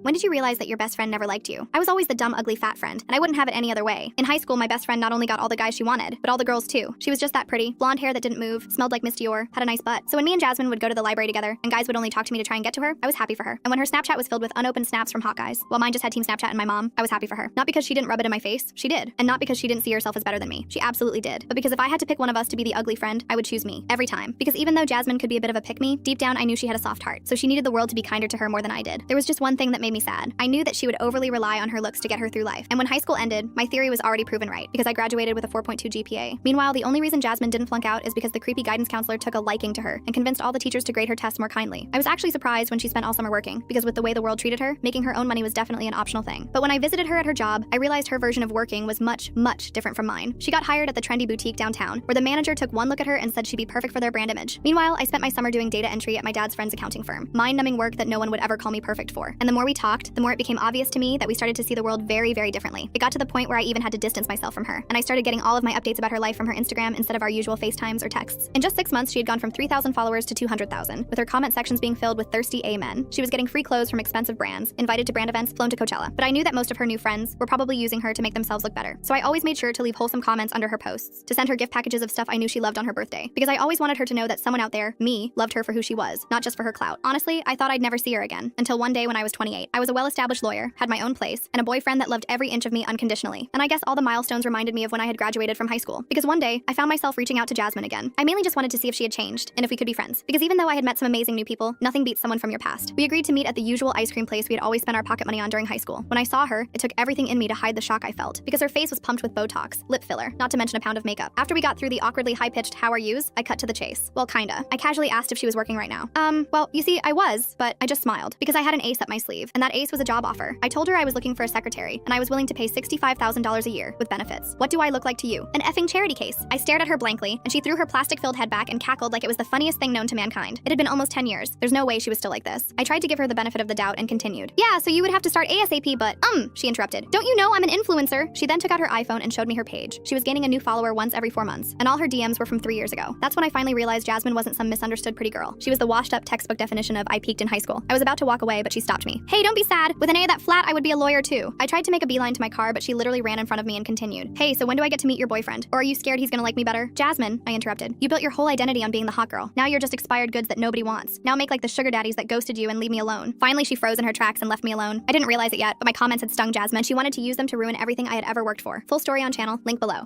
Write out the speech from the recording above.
When did you realize that your best friend never liked you? I was always the dumb, ugly, fat friend, and I wouldn't have it any other way. In high school, my best friend not only got all the guys she wanted, but all the girls too. She was just that pretty, blonde hair that didn't move, smelled like Miss Dior, had a nice butt. So when me and Jasmine would go to the library together, and guys would only talk to me to try and get to her, I was happy for her. And when her Snapchat was filled with unopened snaps from hot guys, while mine just had Team Snapchat and my mom, I was happy for her. Not because she didn't rub it in my face, she did. And not because she didn't see herself as better than me. She absolutely did. But because if I had to pick one of us to be the ugly friend, I would choose me. Every time. Because even though Jasmine could be a bit of a pick-me, deep down I knew she had a soft heart. So she needed the world to be kinder to her more than I did. There was just one thing that made me sad. I knew that she would overly rely on her looks to get her through life. And when high school ended, my theory was already proven right, because I graduated with a 4.2 GPA. Meanwhile, the only reason Jasmine didn't flunk out is because the creepy guidance counselor took a liking to her and convinced all the teachers to grade her tests more kindly. I was actually surprised when she spent all summer working, because with the way the world treated her, making her own money was definitely an optional thing. But when I visited her at her job, I realized her version of working was much, much different from mine. She got hired at the trendy boutique downtown, where the manager took one look at her and said she'd be perfect for their brand image. Meanwhile, I spent my summer doing data entry at my dad's friend's accounting firm. Mind-numbing work that no one would ever call me perfect for. And the more we talked, the more it became obvious to me that we started to see the world very, very differently. It got to the point where I even had to distance myself from her, and I started getting all of my updates about her life from her Instagram instead of our usual FaceTimes or texts. In just 6 months, she had gone from 3,000 followers to 200,000, with her comment sections being filled with thirsty amen. She was getting free clothes from expensive brands, invited to brand events, flown to Coachella. But I knew that most of her new friends were probably using her to make themselves look better. So I always made sure to leave wholesome comments under her posts, to send her gift packages of stuff I knew she loved on her birthday, because I always wanted her to know that someone out there, me, loved her for who she was, not just for her clout. Honestly, I thought I'd never see her again, until one day when I was 28. I was a well-established lawyer, had my own place, and a boyfriend that loved every inch of me unconditionally. And I guess all the milestones reminded me of when I had graduated from high school, because one day, I found myself reaching out to Jasmine again. I mainly just wanted to see if she had changed, and if we could be friends. Because even though I had met some amazing new people, nothing beats someone from your past. We agreed to meet at the usual ice cream place we had always spent our pocket money on during high school. When I saw her, it took everything in me to hide the shock I felt, because her face was pumped with Botox, lip filler, not to mention a pound of makeup. After we got through the awkwardly high-pitched "how are yous," I cut to the chase. Well, kinda. I casually asked if she was working right now. Well, you see, I was, but I just smiled, because I had an ace up my sleeve, and that ace was a job offer. I told her I was looking for a secretary, and I was willing to pay $65,000 a year with benefits. What do I look like to you? An effing charity case. I stared at her blankly, and she threw her plastic-filled head back and cackled like it was the funniest thing known to mankind. It had been almost 10 years. There's no way she was still like this. I tried to give her the benefit of the doubt and continued. Yeah, so you would have to start ASAP, but, she interrupted. Don't you know I'm an influencer? She then took out her iPhone and showed me her page. She was gaining a new follower once every 4 months, and all her DMs were from 3 years ago. That's when I finally realized Jasmine wasn't some misunderstood pretty girl. She was the washed-up textbook definition of I peaked in high school. I was about to walk away, but she stopped me. Hey, don't be sad. With an A that flat, I would be a lawyer too. I tried to make a beeline to my car, but she literally ran in front of me and continued. Hey, so when do I get to meet your boyfriend? Or are you scared he's gonna like me better? Jasmine, I interrupted. You built your whole identity on being the hot girl. Now you're just expired goods that nobody wants. Now make like the sugar daddies that ghosted you and leave me alone. Finally, she froze in her tracks and left me alone. I didn't realize it yet, but my comments had stung Jasmine. She wanted to use them to ruin everything I had ever worked for. Full story on channel, link below.